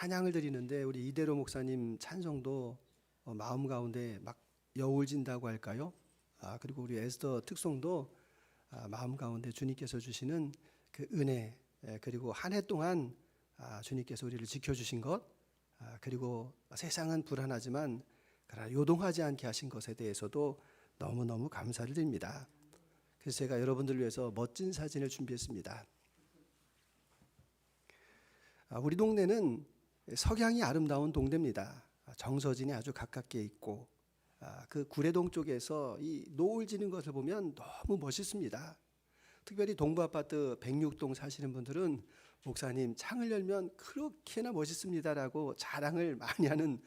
찬양을 드리는데 우리 이대로 목사님 찬송도 마음 가운데 막 여울진다고 할까요? 그리고 우리 에스더 특송도 마음 가운데 주님께서 주시는 그 은혜, 그리고 한 해 동안 주님께서 우리를 지켜주신 것, 그리고 세상은 불안하지만 그러나 요동하지 않게 하신 것에 대해서도 너무너무 감사를 드립니다. 그래서 제가 여러분들을 위해서 멋진 사진을 준비했습니다. 우리 동네는 석양이 아름다운 동네입니다. 정서진이 아주 가깝게 있고 그 구례동 쪽에서 이 노을 지는 것을 보면 너무 멋있습니다. 특별히 동부아파트 106동 사시는 분들은 목사님 창을 열면 그렇게나 멋있습니다라고 자랑을 많이 하는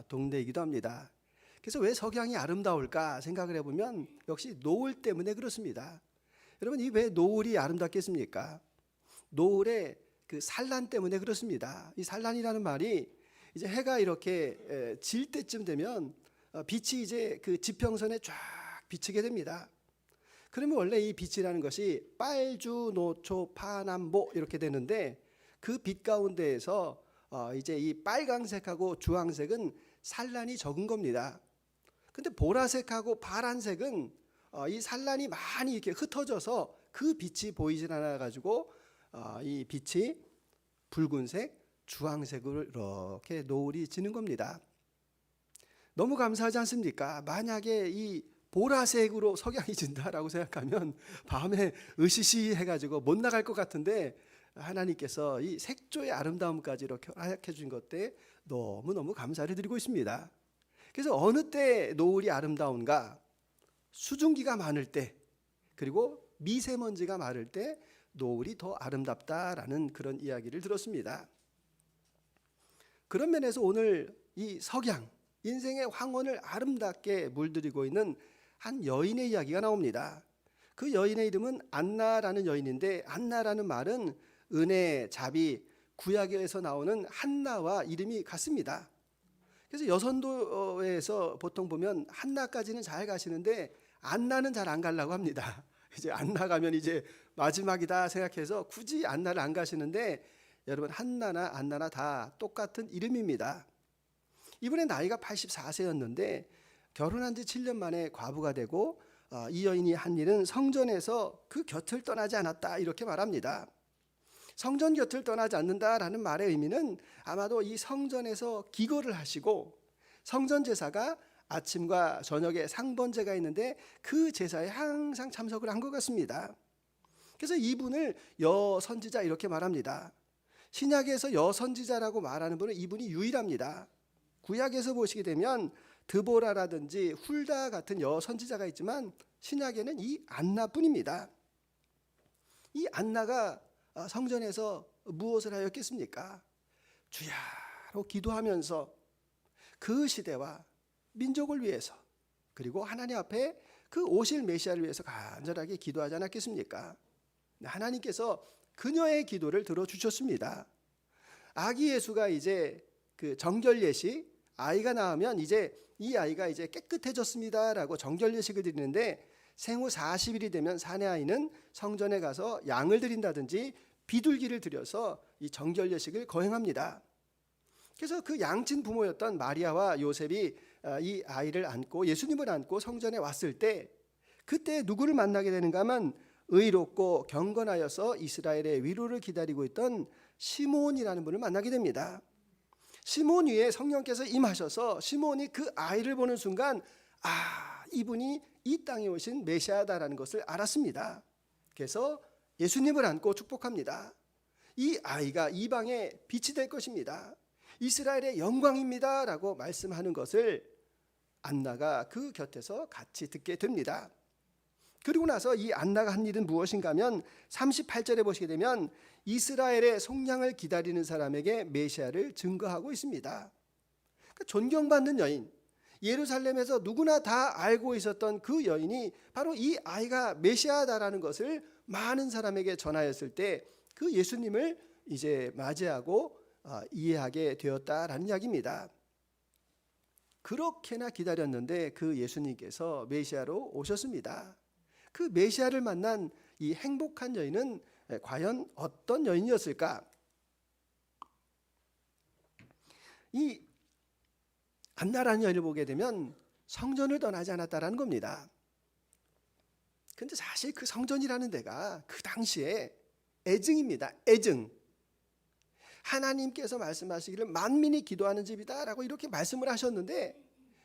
동네이기도 합니다. 그래서 왜 석양이 아름다울까 생각을 해보면 역시 노을 때문에 그렇습니다. 여러분, 이 왜 노을이 아름답겠습니까? 노을의 그 산란 때문에 그렇습니다. 이 산란이라는 말이 이제 해가 이렇게 질 때쯤 되면 빛이 이제 그 지평선에 쫙 비치게 됩니다. 그러면 원래 이 빛이라는 것이 빨주, 노초, 파남보 이렇게 되는데 그 빛 가운데에서 이제 이 빨강색하고 주황색은 산란이 적은 겁니다. 근데 보라색하고 파란색은 이 산란이 많이 이렇게 흩어져서 그 빛이 보이질 않아 가지고 이 빛이 붉은색, 주황색으로 이렇게 노을이 지는 겁니다. 너무 감사하지 않습니까? 만약에 이 보라색으로 석양이 진다라고 생각하면 밤에 으시시 해가지고 못 나갈 것 같은데 하나님께서 이 색조의 아름다움까지 이렇게 허락해 준 것 때 너무너무 감사를 드리고 있습니다. 그래서 어느 때 노을이 아름다운가? 수증기가 많을 때, 그리고 미세먼지가 많을 때 노을이 더 아름답다라는 그런 이야기를 들었습니다. 그런 면에서 오늘 이 석양, 인생의 황혼을 아름답게 물들이고 있는 한 여인의 이야기가 나옵니다. 그 여인의 이름은 안나라는 여인인데, 안나라는 말은 은혜, 자비, 구약에서 나오는 한나와 이름이 같습니다. 그래서 여선도에서 보통 보면 한나까지는 잘 가시는데 안나는 잘 안 가려고 합니다. 이제 안나 가면 이제 마지막이다 생각해서 굳이 안나를 안 가시는데, 여러분, 한나나 안나나 다 똑같은 이름입니다. 이분의 나이가 84세였는데 결혼한 지 7년 만에 과부가 되고 이 여인이 한 일은 성전에서 그 곁을 떠나지 않았다 이렇게 말합니다. 성전 곁을 떠나지 않는다라는 말의 의미는 아마도 이 성전에서 기거를 하시고 성전 제사가 아침과 저녁에 상번제가 있는데 그 제사에 항상 참석을 한 것 같습니다. 그래서 이분을 여선지자 이렇게 말합니다. 신약에서 여선지자라고 말하는 분은 이분이 유일합니다. 구약에서 보시게 되면 드보라라든지 훌다 같은 여선지자가 있지만 신약에는 이 안나뿐입니다. 이 안나가 성전에서 무엇을 하였겠습니까? 주야로 기도하면서 그 시대와 민족을 위해서, 그리고 하나님 앞에 그 오실 메시아를 위해서 간절하게 기도하지 않았겠습니까? 하나님께서 그녀의 기도를 들어주셨습니다. 아기 예수가 이제 그 정결 예식, 아이가 낳으면 이제 이 아이가 이제 깨끗해졌습니다라고 정결 예식을 드리는데, 생후 40일이 되면 사내 아이는 성전에 가서 양을 드린다든지 비둘기를 드려서 이 정결 예식을 거행합니다. 그래서 그 양친 부모였던 마리아와 요셉이 이 아이를 안고 예수님을 안고 성전에 왔을 때, 그때 누구를 만나게 되는가 하면 의롭고 경건하여서 이스라엘의 위로를 기다리고 있던 시몬이라는 분을 만나게 됩니다. 시몬 위에 성령께서 임하셔서 시몬이 그 아이를 보는 순간 이분이 이 땅에 오신 메시아다라는 것을 알았습니다. 그래서 예수님을 안고 축복합니다. 이 아이가 이방의 빛이 될 것입니다. 이스라엘의 영광입니다 라고 말씀하는 것을 안나가 그 곁에서 같이 듣게 됩니다. 그리고 나서 이 안나가 한 일은 무엇인가 하면 38절에 보시게 되면 이스라엘의 속량을 기다리는 사람에게 메시아를 증거하고 있습니다. 그러니까 존경받는 여인, 예루살렘에서 누구나 다 알고 있었던 그 여인이 바로 이 아이가 메시아다라는 것을 많은 사람에게 전하였을 때 그 예수님을 이제 맞이하고 이해하게 되었다라는 이야기입니다. 그렇게나 기다렸는데 그 예수님께서 메시아로 오셨습니다. 그 메시아를 만난 이 행복한 여인은 과연 어떤 여인이었을까? 이 안나라는 여인을 보게 되면 성전을 떠나지 않았다라는 겁니다. 근데 사실 그 성전이라는 데가 그 당시에 애증입니다. 애증. 하나님께서 말씀하시기를 만민이 기도하는 집이다라고 이렇게 말씀을 하셨는데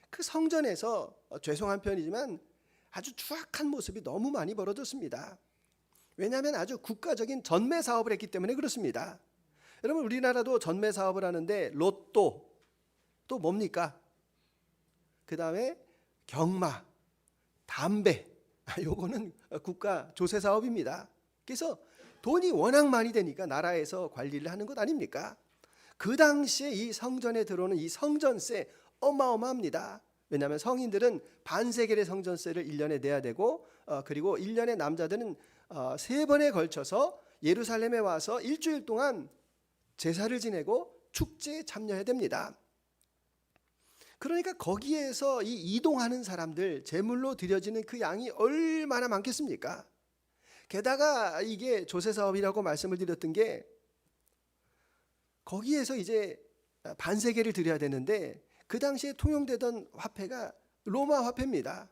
그 성전에서 죄송한 편이지만 아주 추악한 모습이 너무 많이 벌어졌습니다. 왜냐하면 아주 국가적인 전매 사업을 했기 때문에 그렇습니다. 여러분 우리나라도 전매 사업을 하는데 로또 또 뭡니까? 그 다음에 경마, 담배, 요거는 국가 조세 사업입니다. 그래서 돈이 워낙 많이 되니까 나라에서 관리를 하는 것 아닙니까? 그 당시에 이 성전에 들어오는 이 성전세 어마어마합니다. 왜냐하면 성인들은 반세겔의 성전세를 1년에 내야 되고 그리고 1년에 남자들은 3번에 걸쳐서 예루살렘에 와서 일주일 동안 제사를 지내고 축제에 참여해야 됩니다. 그러니까 거기에서 이 이동하는 사람들 제물로 드려지는 그 양이 얼마나 많겠습니까? 게다가 이게 조세 사업이라고 말씀을 드렸던 게 거기에서 이제 반세겔을 드려야 되는데 그 당시에 통용되던 화폐가 로마 화폐입니다.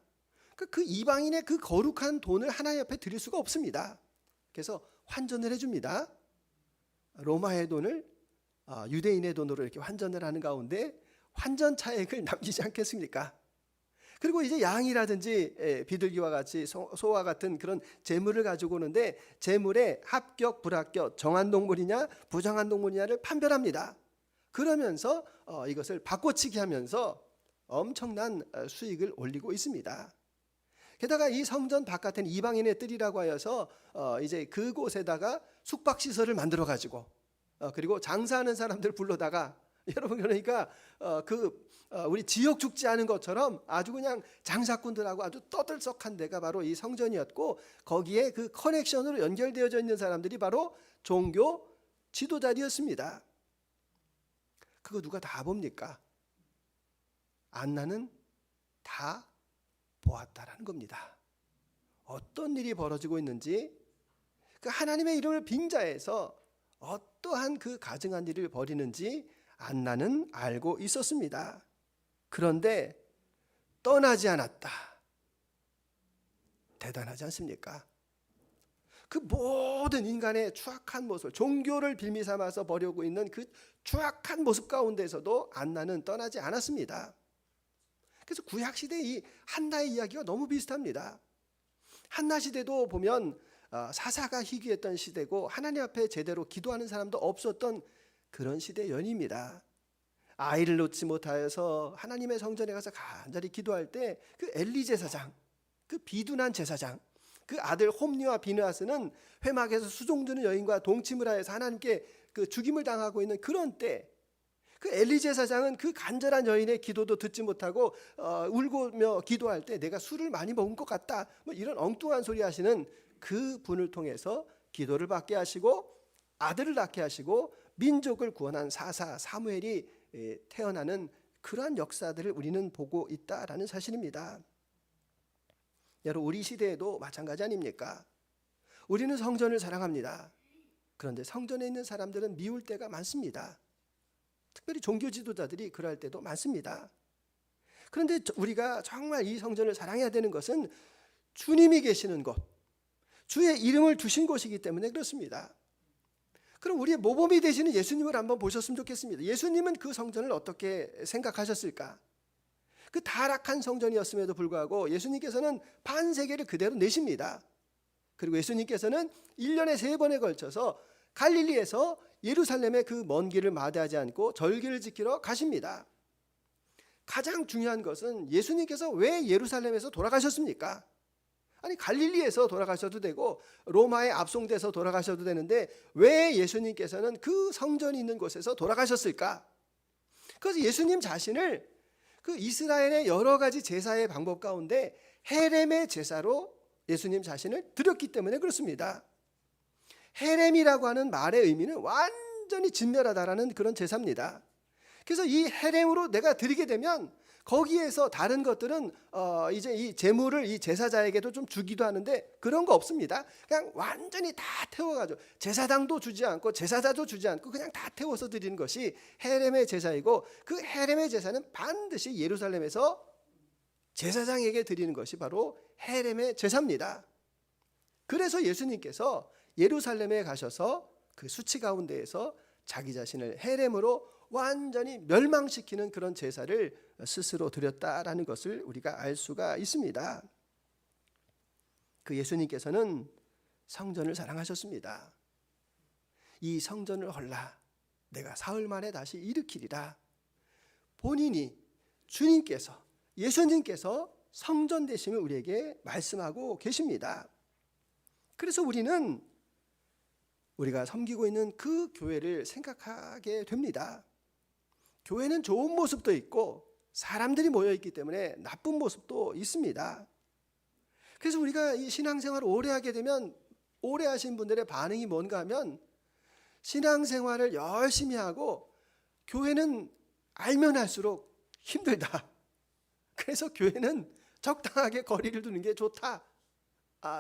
그 이방인의 그 거룩한 돈을 하나님 앞에 드릴 수가 없습니다. 그래서 환전을 해줍니다. 로마의 돈을 유대인의 돈으로 이렇게 환전을 하는 가운데 환전 차액을 남기지 않겠습니까? 그리고 이제 양이라든지 비둘기와 같이 소와 같은 그런 재물을 가지고 오는데 재물의 합격, 불합격, 정한 동물이냐 부정한 동물이냐를 판별합니다. 그러면서 이것을 바꿔치기 하면서 엄청난 수익을 올리고 있습니다. 게다가 이 성전 바깥에는 이방인의 뜰이라고 하여서 이제 그곳에다가 숙박시설을 만들어 가지고 그리고 장사하는 사람들 불러다가 여러분 그러니까 우리 지역 죽지 않은 것처럼 아주 그냥 장사꾼들하고 아주 떠들썩한 데가 바로 이 성전이었고 거기에 그 커넥션으로 연결되어져 있는 사람들이 바로 종교 지도자들이었습니다. 그거 누가 다 봅니까? 안나는 다 보았다라는 겁니다. 어떤 일이 벌어지고 있는지 그 하나님의 이름을 빙자해서 어떠한 그 가증한 일을 벌이는지 안나는 알고 있었습니다. 그런데 떠나지 않았다. 대단하지 않습니까? 그 모든 인간의 추악한 모습, 종교를 빌미 삼아서 벌이고 있는 그 추악한 모습 가운데서도 안나는 떠나지 않았습니다. 그래서 구약시대의 이 한나의 이야기가 너무 비슷합니다. 한나 시대도 보면 사사가 희귀했던 시대고 하나님 앞에 제대로 기도하는 사람도 없었던 그런 시대의 연입니다. 아이를 놓지 못하여서 하나님의 성전에 가서 간절히 기도할 때 그 엘리 제사장, 그 비둔한 제사장, 그 아들 홈리와 비느하스는 회막에서 수종드는 여인과 동침을 하여서 하나님께 그 죽임을 당하고 있는 그런 때 그 엘리 제사장은 그 간절한 여인의 기도도 듣지 못하고 울고며 기도할 때 내가 술을 많이 먹은 것 같다 뭐 이런 엉뚱한 소리 하시는 그 분을 통해서 기도를 받게 하시고 아들을 낳게 하시고 민족을 구원한 사사 사무엘이 태어나는 그러한 역사들을 우리는 보고 있다라는 사실입니다. 여러분 우리 시대에도 마찬가지 아닙니까? 우리는 성전을 사랑합니다. 그런데 성전에 있는 사람들은 미울 때가 많습니다. 특별히 종교 지도자들이 그럴 때도 많습니다. 그런데 우리가 정말 이 성전을 사랑해야 되는 것은 주님이 계시는 곳, 주의 이름을 두신 곳이기 때문에 그렇습니다. 그럼 우리의 모범이 되시는 예수님을 한번 보셨으면 좋겠습니다. 예수님은 그 성전을 어떻게 생각하셨을까? 그 타락한 성전이었음에도 불구하고 예수님께서는 반세계를 그대로 내십니다. 그리고 예수님께서는 1년에 3번에 걸쳐서 갈릴리에서 예루살렘의 그 먼 길을 마다하지 않고 절기를 지키러 가십니다. 가장 중요한 것은 예수님께서 왜 예루살렘에서 돌아가셨습니까? 아니 갈릴리에서 돌아가셔도 되고 로마에 압송돼서 돌아가셔도 되는데 왜 예수님께서는 그 성전이 있는 곳에서 돌아가셨을까? 그래서 예수님 자신을 그 이스라엘의 여러 가지 제사의 방법 가운데 헤렘의 제사로 예수님 자신을 드렸기 때문에 그렇습니다. 헤렘이라고 하는 말의 의미는 완전히 진멸하다라는 그런 제사입니다. 그래서 이 헤렘으로 내가 드리게 되면 거기에서 다른 것들은 이제 이 제물을 이 제사자에게도 좀 주기도 하는데 그런 거 없습니다. 그냥 완전히 다 태워가지고 제사장도 주지 않고 제사자도 주지 않고 그냥 다 태워서 드리는 것이 헤렘의 제사이고, 그 헤렘의 제사는 반드시 예루살렘에서 제사장에게 드리는 것이 바로 헤렘의 제사입니다. 그래서 예수님께서 예루살렘에 가셔서 그 수치 가운데에서 자기 자신을 헤렘으로 완전히 멸망시키는 그런 제사를 스스로 드렸다라는 것을 우리가 알 수가 있습니다. 그 예수님께서는 성전을 사랑하셨습니다. 이 성전을 헐라 내가 사흘 만에 다시 일으키리라. 본인이 주님께서, 예수님께서 성전 되심을 우리에게 말씀하고 계십니다. 그래서 우리는 우리가 섬기고 있는 그 교회를 생각하게 됩니다. 교회는 좋은 모습도 있고 사람들이 모여 있기 때문에 나쁜 모습도 있습니다. 그래서 우리가 이 신앙생활을 오래 하게 되면, 오래 하신 분들의 반응이 뭔가 하면, 신앙생활을 열심히 하고 교회는 알면 할수록 힘들다. 그래서 교회는 적당하게 거리를 두는 게 좋다.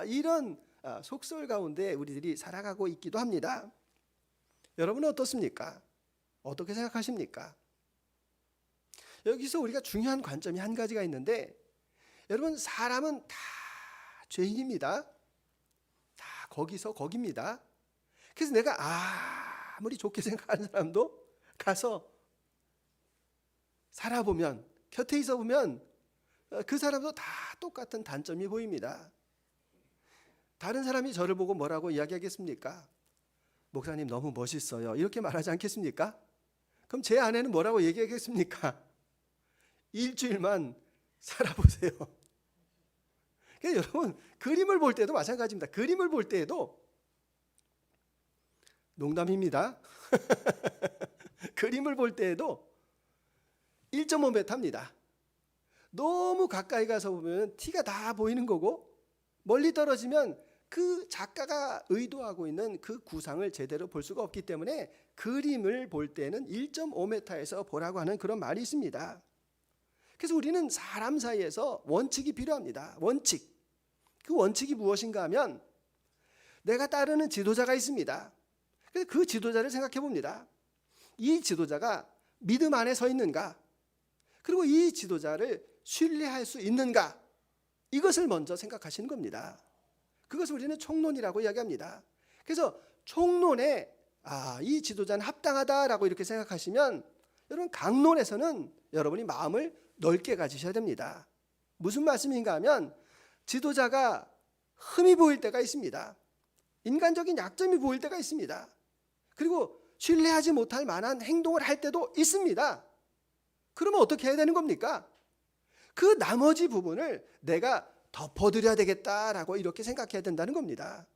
이런 속설 가운데 우리들이 살아가고 있기도 합니다. 여러분은 어떻습니까? 어떻게 생각하십니까? 여기서 우리가 중요한 관점이 한 가지가 있는데, 여러분, 사람은 다 죄인입니다. 다 거기서 거깁니다. 그래서 내가 아무리 좋게 생각하는 사람도 가서 살아보면, 곁에 있어 보면 그 사람도 다 똑같은 단점이 보입니다. 다른 사람이 저를 보고 뭐라고 이야기하겠습니까? 목사님 너무 멋있어요, 이렇게 말하지 않겠습니까? 그럼 제 아내는 뭐라고 얘기하겠습니까? 일주일만 살아보세요. 그러니까 여러분, 그림을 볼 때도 마찬가지입니다. 그림을 볼 때에도, 농담입니다. 그림을 볼 때에도 1.5m입니다. 너무 가까이 가서 보면 티가 다 보이는 거고, 멀리 떨어지면 그 작가가 의도하고 있는 그 구상을 제대로 볼 수가 없기 때문에 그림을 볼 때는 1.5m에서 보라고 하는 그런 말이 있습니다. 그래서 우리는 사람 사이에서 원칙이 필요합니다. 원칙. 그 원칙이 무엇인가 하면, 내가 따르는 지도자가 있습니다. 그래서 그 지도자를 생각해 봅니다. 이 지도자가 믿음 안에 서 있는가? 그리고 이 지도자를 신뢰할 수 있는가? 이것을 먼저 생각하시는 겁니다. 그것을 우리는 총론이라고 이야기합니다. 그래서 총론에 이 지도자는 합당하다라고 이렇게 생각하시면, 여러분, 강론에서는 여러분이 마음을 넓게 가지셔야 됩니다. 무슨 말씀인가 하면, 지도자가 흠이 보일 때가 있습니다. 인간적인 약점이 보일 때가 있습니다. 그리고 신뢰하지 못할 만한 행동을 할 때도 있습니다. 그러면 어떻게 해야 되는 겁니까? 그 나머지 부분을 내가 덮어드려야 되겠다라고 이렇게 생각해야 된다는 겁니다.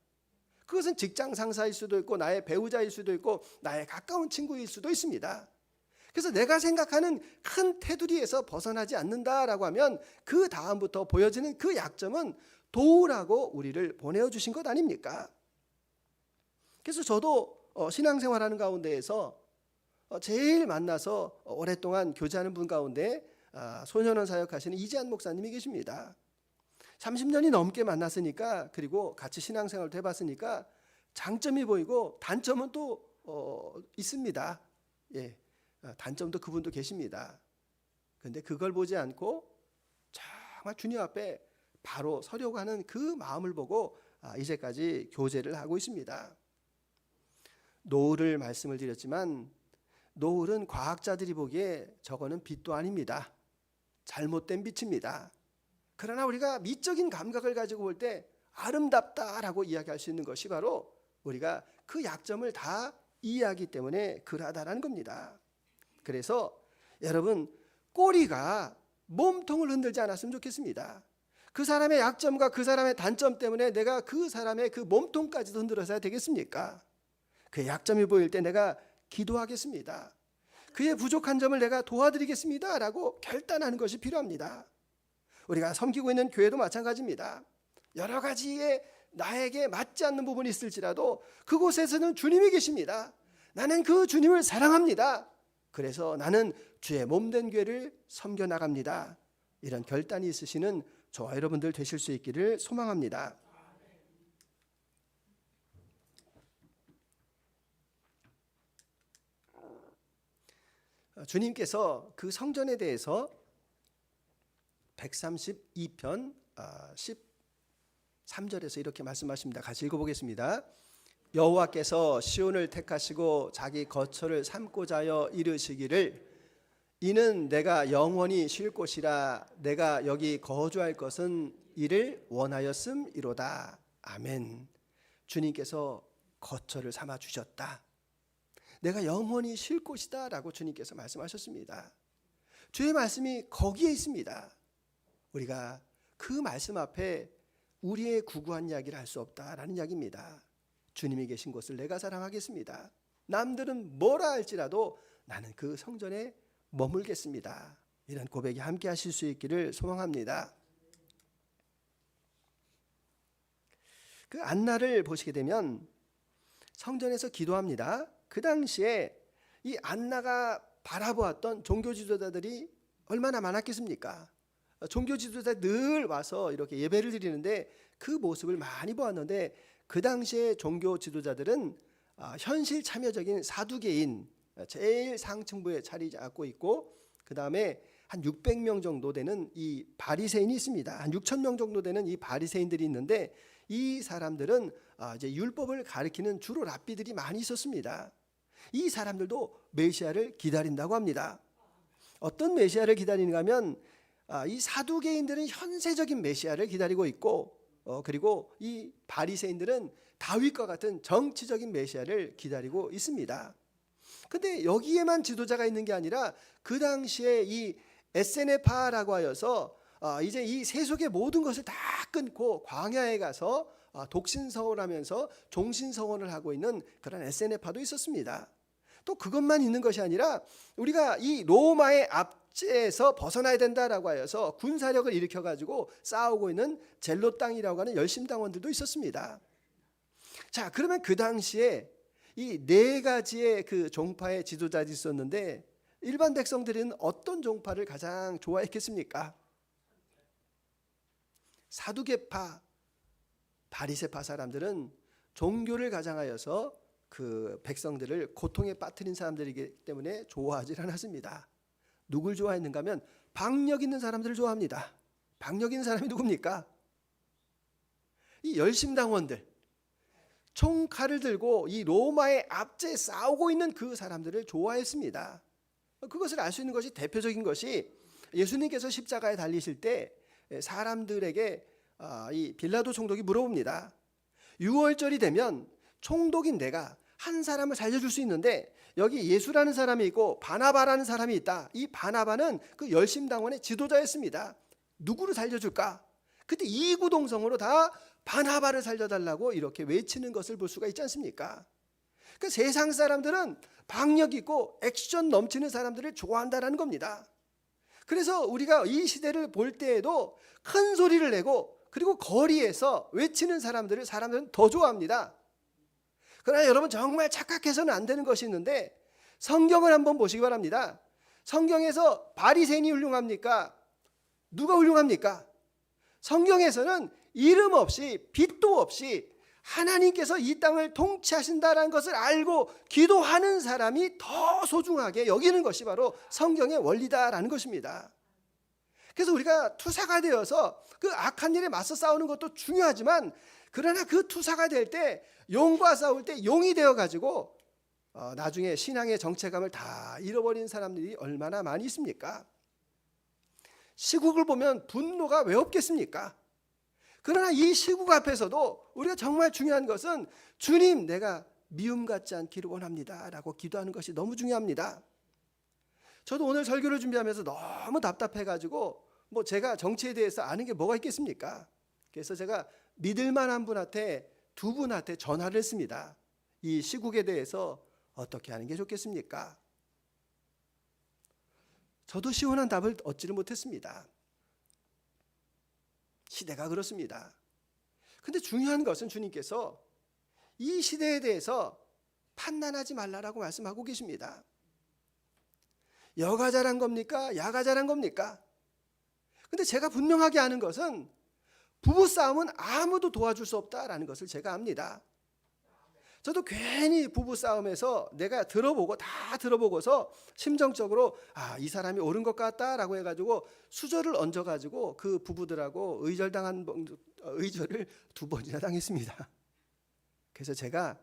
그것은 직장 상사일 수도 있고, 나의 배우자일 수도 있고, 나의 가까운 친구일 수도 있습니다. 그래서 내가 생각하는 큰 테두리에서 벗어나지 않는다라고 하면, 그 다음부터 보여지는 그 약점은 도우라고 우리를 보내주신 것 아닙니까? 그래서 저도 신앙생활하는 가운데에서 제일 만나서 오랫동안 교제하는 분 가운데 소년원 사역하시는 이재한 목사님이 계십니다. 30년이 넘게 만났으니까, 그리고 같이 신앙생활도 해봤으니까 장점이 보이고 단점은 또 있습니다. 예, 단점도 그분도 계십니다. 그런데 그걸 보지 않고 정말 주님 앞에 바로 서려고 하는 그 마음을 보고 이제까지 교제를 하고 있습니다. 노을을 말씀을 드렸지만, 노을은 과학자들이 보기에 저거는 빛도 아닙니다. 잘못된 빛입니다. 그러나 우리가 미적인 감각을 가지고 볼 때 아름답다라고 이야기할 수 있는 것이 바로 우리가 그 약점을 다 이해하기 때문에 그러하다라는 겁니다. 그래서 여러분, 꼬리가 몸통을 흔들지 않았으면 좋겠습니다. 그 사람의 약점과 그 사람의 단점 때문에 내가 그 사람의 그 몸통까지도 흔들어서야 되겠습니까? 그의 약점이 보일 때 내가 기도하겠습니다. 그의 부족한 점을 내가 도와드리겠습니다 라고 결단하는 것이 필요합니다. 우리가 섬기고 있는 교회도 마찬가지입니다. 여러 가지의 나에게 맞지 않는 부분이 있을지라도 그곳에서는 주님이 계십니다. 나는 그 주님을 사랑합니다. 그래서 나는 주의 몸된 교회를 섬겨나갑니다. 이런 결단이 있으시는 저와 여러분들 되실 수 있기를 소망합니다. 주님께서 그 성전에 대해서 132편 13절에서 이렇게 말씀하십니다. 같이 읽어보겠습니다. 여호와께서 시온을 택하시고 자기 거처를 삼고자 하여 이르시기를 이는 내가 영원히 쉴 곳이라 내가 여기 거주할 것은 이를 원하였음이로다. 아멘. 주님께서 거처를 삼아 주셨다. 내가 영원히 쉴 곳이다 라고 주님께서 말씀하셨습니다. 주의 말씀이 거기에 있습니다. 우리가 그 말씀 앞에 우리의 구구한 이야기를 할 수 없다라는 이야기입니다. 주님이 계신 곳을 내가 사랑하겠습니다. 남들은 뭐라 할지라도 나는 그 성전에 머물겠습니다. 이런 고백이 함께 하실 수 있기를 소망합니다. 그 안나를 보시게 되면 성전에서 기도합니다. 그 당시에 이 안나가 바라보았던 종교 지도자들이 얼마나 많았겠습니까? 종교 지도자 늘 와서 이렇게 예배를 드리는데 그 모습을 많이 보았는데 그 당시에 종교 지도자들은 현실 참여적인 사두개인 제일 상층부에 자리 잡고 있고 그 다음에 한 600명 정도 되는 이 바리새인이 있습니다. 한 6,000명 정도 되는 이 바리새인들이 있는데 이 사람들은 이제 율법을 가리키는 주로 랍비들이 많이 있었습니다. 이 사람들도 메시아를 기다린다고 합니다. 어떤 메시아를 기다리는가 하면 이 사두개인들은 현세적인 메시아를 기다리고 있고 그리고 이 바리새인들은 다윗과 같은 정치적인 메시아를 기다리고 있습니다. 근데 여기에만 지도자가 있는 게 아니라 그 당시에 이 에세네파라고 하여서 이제 이 세속의 모든 것을 다 끊고 광야에 가서 독신서원하면서 종신서원을 하고 있는 그런 에세네파도 있었습니다. 또 그것만 있는 것이 아니라 우리가 이 로마의 압제에서 벗어나야 된다라고 하여서 군사력을 일으켜가지고 싸우고 있는 젤로 땅이라고 하는 열심당원들도 있었습니다. 자, 그러면 그 당시에 이 네 가지의 그 종파의 지도자들이 있었는데 일반 백성들은 어떤 종파를 가장 좋아했겠습니까? 사두개파, 바리새파 사람들은 종교를 가장하여서 그 백성들을 고통에 빠뜨린 사람들이기 때문에 좋아하지 않았습니다. 누굴 좋아했는가 하면 박력 있는 사람들을 좋아합니다. 박력 있는 사람이 누굽니까? 이 열심당원들, 총칼을 들고 이 로마의 압제에 싸우고 있는 그 사람들을 좋아했습니다. 그것을 알 수 있는 것이 대표적인 것이 예수님께서 십자가에 달리실 때 사람들에게 이 빌라도 총독이 물어봅니다. 6월절이 되면 총독인 내가 한 사람을 살려줄 수 있는데 여기 예수라는 사람이 있고 바나바라는 사람이 있다. 이 바나바는 그 열심당원의 지도자였습니다. 누구를 살려줄까? 그때 이구동성으로 다 바나바를 살려달라고 이렇게 외치는 것을 볼 수가 있지 않습니까? 그 세상 사람들은 박력 있고 액션 넘치는 사람들을 좋아한다라는 겁니다. 그래서 우리가 이 시대를 볼 때에도 큰 소리를 내고 그리고 거리에서 외치는 사람들은 더 좋아합니다. 그러나 여러분 정말 착각해서는 안 되는 것이 있는데 성경을 한번 보시기 바랍니다. 성경에서 바리새인이 훌륭합니까? 누가 훌륭합니까? 성경에서는 이름 없이 빛도 없이 하나님께서 이 땅을 통치하신다는 것을 알고 기도하는 사람이 더 소중하게 여기는 것이 바로 성경의 원리다라는 것입니다. 그래서 우리가 투사가 되어서 그 악한 일에 맞서 싸우는 것도 중요하지만 그러나 그 투사가 될 때 용과 싸울 때 용이 되어가지고 나중에 신앙의 정체감을 다 잃어버린 사람들이 얼마나 많이 있습니까? 시국을 보면 분노가 왜 없겠습니까? 그러나 이 시국 앞에서도 우리가 정말 중요한 것은 주님 내가 미움 갖지 않기를 원합니다 라고 기도하는 것이 너무 중요합니다. 저도 오늘 설교를 준비하면서 너무 답답해가지고 제가 정치에 대해서 아는 게 뭐가 있겠습니까? 그래서 제가 믿을 만한 분한테 두 분한테 전화를 했습니다. 이 시국에 대해서 어떻게 하는 게 좋겠습니까? 저도 시원한 답을 얻지를 못했습니다. 시대가 그렇습니다. 근데 중요한 것은 주님께서 이 시대에 대해서 판단하지 말라라고 말씀하고 계십니다. 여가 잘한 겁니까? 야가 잘한 겁니까? 근데 제가 분명하게 아는 것은 부부싸움은 아무도 도와줄 수 없다라는 것을 제가 압니다. 저도 괜히 부부싸움에서 내가 다 들어보고서 심정적으로 이 사람이 옳은 것 같다라고 해가지고 수저를 얹어가지고 그 부부들하고 의절을 2번이나 당했습니다. 그래서 제가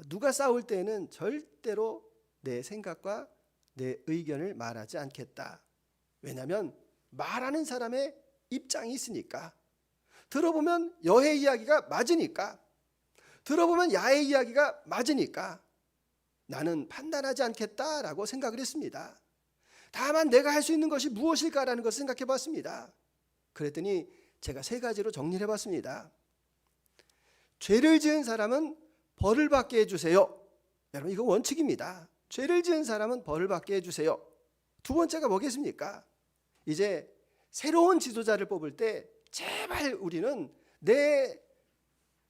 누가 싸울 때는 절대로 내 생각과 내 의견을 말하지 않겠다. 왜냐하면 말하는 사람의 입장이 있으니까. 들어보면 여의 이야기가 맞으니까. 들어보면 야의 이야기가 맞으니까 나는 판단하지 않겠다라고 생각을 했습니다. 다만 내가 할 수 있는 것이 무엇일까라는 것을 생각해 봤습니다. 그랬더니 제가 3가지로 정리를 해봤습니다. 죄를 지은 사람은 벌을 받게 해주세요. 여러분 이거 원칙입니다. 죄를 지은 사람은 벌을 받게 해주세요. 2번째가 뭐겠습니까? 이제 새로운 지도자를 뽑을 때 제발 우리는 내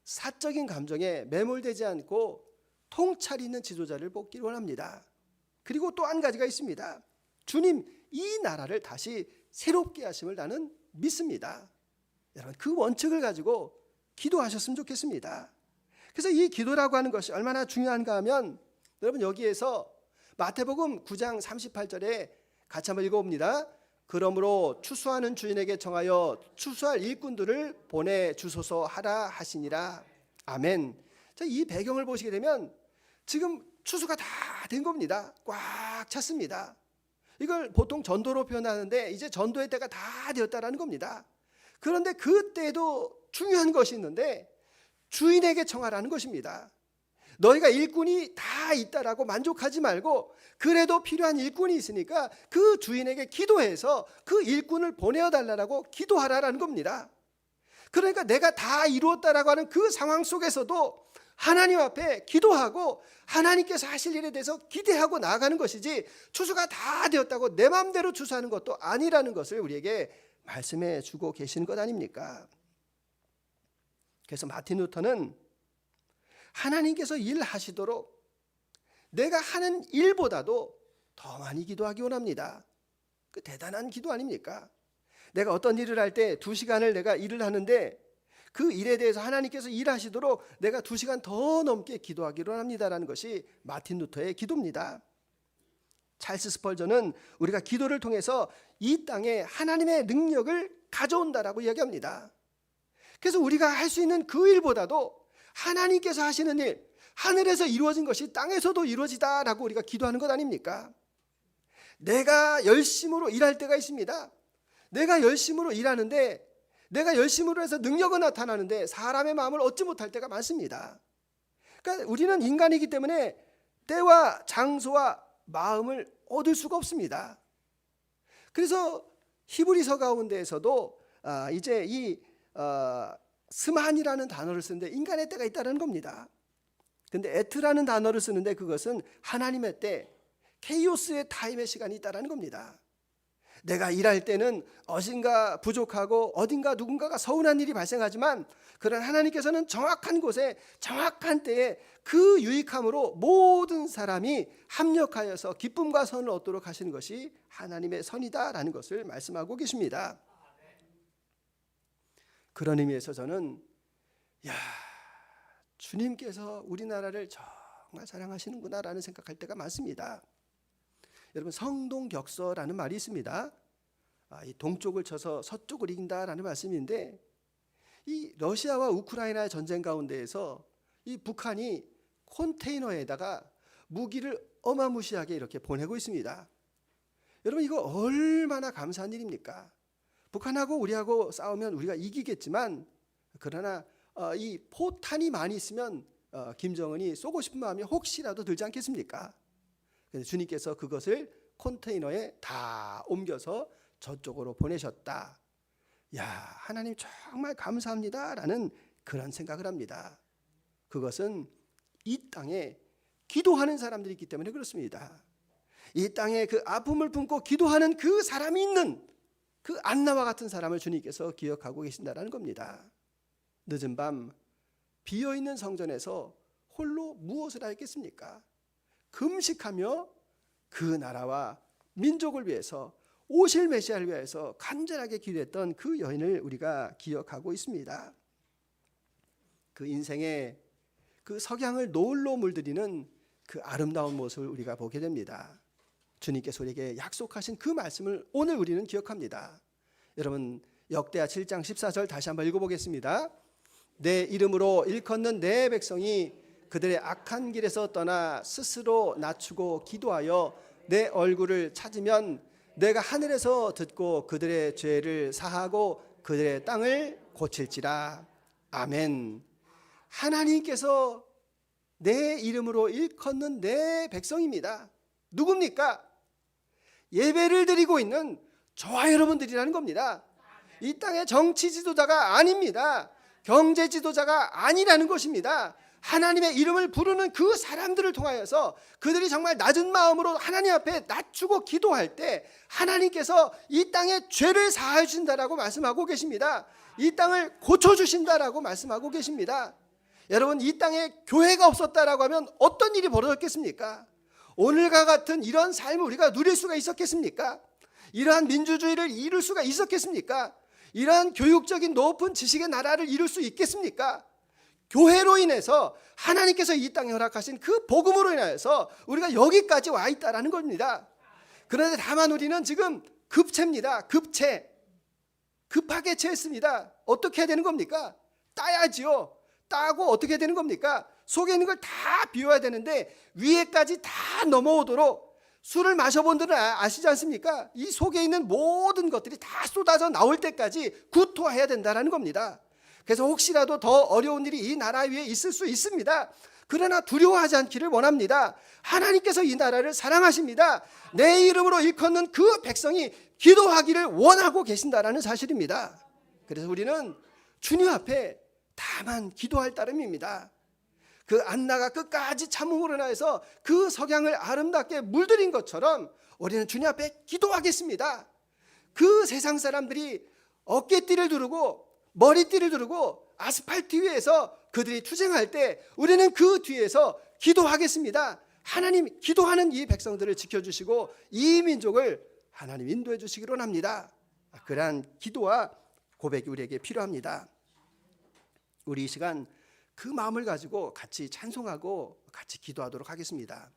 사적인 감정에 매몰되지 않고 통찰 있는 지도자를 뽑기를 원합니다. 그리고 또 한 가지가 있습니다. 주님 이 나라를 다시 새롭게 하심을 나는 믿습니다. 여러분 그 원칙을 가지고 기도하셨으면 좋겠습니다. 그래서 이 기도라고 하는 것이 얼마나 중요한가 하면 여러분 여기에서 마태복음 9장 38절에 같이 한번 읽어봅니다. 그러므로 추수하는 주인에게 정하여 추수할 일꾼들을 보내주소서 하라 하시니라. 아멘. 자, 이 배경을 보시게 되면 지금 추수가 다 된 겁니다. 꽉 찼습니다. 이걸 보통 전도로 표현하는데 이제 전도의 때가 다 되었다라는 겁니다. 그런데 그때도 중요한 것이 있는데 주인에게 청하라는 것입니다. 너희가 일꾼이 다 있다라고 만족하지 말고 그래도 필요한 일꾼이 있으니까 그 주인에게 기도해서 그 일꾼을 보내어달라고 기도하라라는 겁니다. 그러니까 내가 다 이루었다라고 하는 그 상황 속에서도 하나님 앞에 기도하고 하나님께서 하실 일에 대해서 기대하고 나아가는 것이지 추수가 다 되었다고 내 마음대로 추수하는 것도 아니라는 것을 우리에게 말씀해 주고 계시는 것 아닙니까? 그래서 마틴 루터는 하나님께서 일하시도록 내가 하는 일보다도 더 많이 기도하기 원합니다. 그 대단한 기도 아닙니까? 내가 어떤 일을 할 때 2시간을 내가 일을 하는데 그 일에 대해서 하나님께서 일하시도록 내가 2시간 더 넘게 기도하기로 합니다라는 것이 마틴 루터의 기도입니다. 찰스 스펄전은 우리가 기도를 통해서 이 땅에 하나님의 능력을 가져온다라고 이야기합니다. 그래서 우리가 할 수 있는 그 일보다도 하나님께서 하시는 일, 하늘에서 이루어진 것이 땅에서도 이루어지다라고 우리가 기도하는 것 아닙니까? 내가 열심으로 일할 때가 있습니다. 내가 열심으로 일하는데 내가 열심으로 해서 능력은 나타나는데 사람의 마음을 얻지 못할 때가 많습니다. 그러니까 우리는 인간이기 때문에 때와 장소와 마음을 얻을 수가 없습니다. 그래서 히브리서 가운데에서도 이제 이 스만이라는 단어를 쓰는데 인간의 때가 있다는 겁니다. 근데 에트라는 단어를 쓰는데 그것은 하나님의 때, 케이오스의 타임의 시간이 있다는 겁니다. 내가 일할 때는 어딘가 부족하고 어딘가 누군가가 서운한 일이 발생하지만 그런 하나님께서는 정확한 곳에 정확한 때에 그 유익함으로 모든 사람이 합력하여서 기쁨과 선을 얻도록 하시는 것이 하나님의 선이다라는 것을 말씀하고 계십니다. 그런 의미에서 저는 주님께서 우리나라를 정말 사랑하시는구나라는 생각할 때가 많습니다. 여러분 성동격서라는 말이 있습니다. 이 동쪽을 쳐서 서쪽을 이긴다라는 말씀인데 이 러시아와 우크라이나의 전쟁 가운데에서 이 북한이 컨테이너에다가 무기를 어마무시하게 이렇게 보내고 있습니다. 여러분 이거 얼마나 감사한 일입니까? 북한하고 우리하고 싸우면 우리가 이기겠지만 그러나 이 포탄이 많이 있으면 김정은이 쏘고 싶은 마음이 혹시라도 들지 않겠습니까? 그래서 주님께서 그것을 컨테이너에 다 옮겨서 저쪽으로 보내셨다. 하나님 정말 감사합니다라는 그런 생각을 합니다. 그것은 이 땅에 기도하는 사람들이 있기 때문에 그렇습니다. 이 땅에 그 아픔을 품고 기도하는 그 사람이 있는 그 안나와 같은 사람을 주님께서 기억하고 계신다는 겁니다. 늦은 밤 비어있는 성전에서 홀로 무엇을 하겠습니까? 금식하며 그 나라와 민족을 위해서 오실 메시아를 위해서 간절하게 기도했던 그 여인을 우리가 기억하고 있습니다. 그 인생의 그 석양을 노을로 물들이는 그 아름다운 모습을 우리가 보게 됩니다. 주님께서 우리에게 약속하신 그 말씀을 오늘 우리는 기억합니다. 여러분 역대하 7장 14절 다시 한번 읽어보겠습니다. 내 이름으로 일컫는 내 백성이 그들의 악한 길에서 떠나 스스로 낮추고 기도하여 내 얼굴을 찾으면 내가 하늘에서 듣고 그들의 죄를 사하고 그들의 땅을 고칠지라. 아멘. 하나님께서 내 이름으로 일컫는 내 백성입니다. 누굽니까? 예배를 드리고 있는 저와 여러분들이라는 겁니다. 이 땅의 정치 지도자가 아닙니다. 경제 지도자가 아니라는 것입니다. 하나님의 이름을 부르는 그 사람들을 통하여서 그들이 정말 낮은 마음으로 하나님 앞에 낮추고 기도할 때 하나님께서 이 땅의 죄를 사하여 주신다라고 말씀하고 계십니다. 이 땅을 고쳐주신다라고 말씀하고 계십니다. 여러분 이 땅에 교회가 없었다라고 하면 어떤 일이 벌어졌겠습니까? 오늘과 같은 이런 삶을 우리가 누릴 수가 있었겠습니까? 이러한 민주주의를 이룰 수가 있었겠습니까? 이러한 교육적인 높은 지식의 나라를 이룰 수 있겠습니까? 교회로 인해서 하나님께서 이 땅에 허락하신 그 복음으로 인하여서 우리가 여기까지 와 있다라는 겁니다. 그런데 다만 우리는 지금 급체입니다. 급하게 체했습니다. 어떻게 해야 되는 겁니까? 따야지요. 따고 어떻게 되는 겁니까? 속에 있는 걸 다 비워야 되는데 위에까지 다 넘어오도록 술을 마셔본 분들은 아시지 않습니까? 이 속에 있는 모든 것들이 다 쏟아져 나올 때까지 구토해야 된다는 겁니다. 그래서 혹시라도 더 어려운 일이 이 나라 위에 있을 수 있습니다. 그러나 두려워하지 않기를 원합니다. 하나님께서 이 나라를 사랑하십니다. 내 이름으로 일컫는 그 백성이 기도하기를 원하고 계신다라는 사실입니다. 그래서 우리는 주님 앞에 다만 기도할 따름입니다. 그 안나가 끝까지 참음으로 인하여서 그 석양을 아름답게 물들인 것처럼 우리는 주님 앞에 기도하겠습니다. 그 세상 사람들이 어깨띠를 두르고 머리띠를 두르고 아스팔트 위에서 그들이 투쟁할 때 우리는 그 뒤에서 기도하겠습니다. 하나님 기도하는 이 백성들을 지켜주시고 이 민족을 하나님 인도해 주시기로 합니다. 그러한 기도와 고백이 우리에게 필요합니다. 우리 이 시간 그 마음을 가지고 같이 찬송하고 같이 기도하도록 하겠습니다.